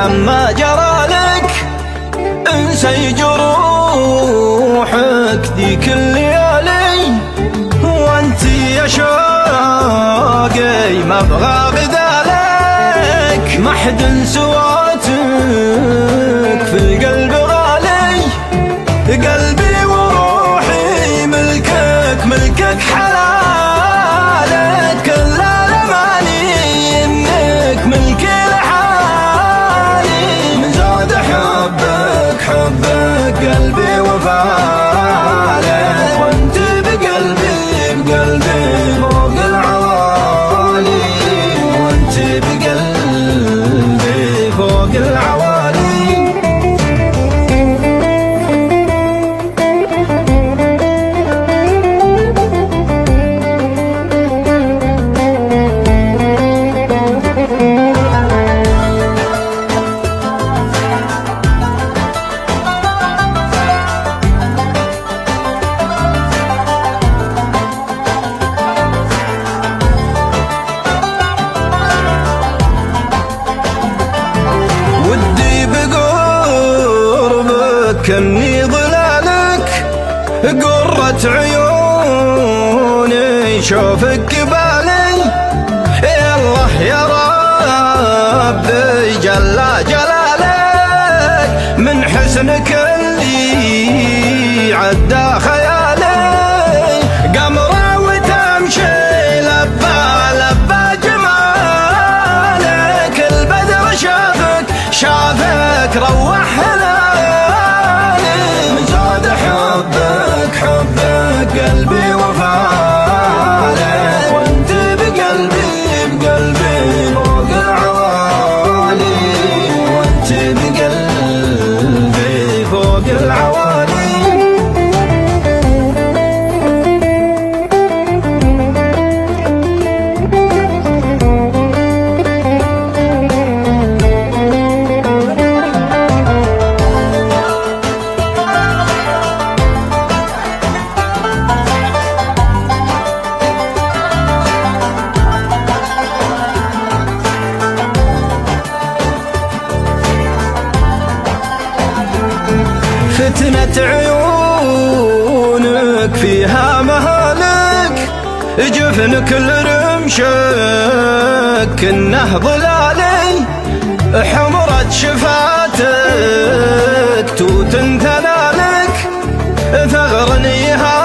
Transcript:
عما جرى لك، انسي جروحك ذيك الليالي، وانتي يا شوقي ما ابغى بدالك، ما حد سواتك في القلب غالي، قلبي وروحي ملكك ملكك حلالك، كل الاماني انك ملكي لحالي، من زاد حبك حبك قلبي وفالك، وانت بقلبي بقلبي فوق العوالي، وانت بقلبي فوق العوالي. كني ظلالك قرة عيوني شوفك قبالي، يالله يا ربي جل جلالك، من حسنك اللي عدى خيالي، قمرة وتمشي لبى لبى جمالك، البدر شافك شافك روح قلبي وفالك، وانت بقلبي بقلبي فوق العوالي، وانت بقلبي فوق العوالي. فتنة عيونك فيها مهالك، جفنك الرمشك كنه ظلالي، حمرت شفاتك توت ثنالك، ثغر نيها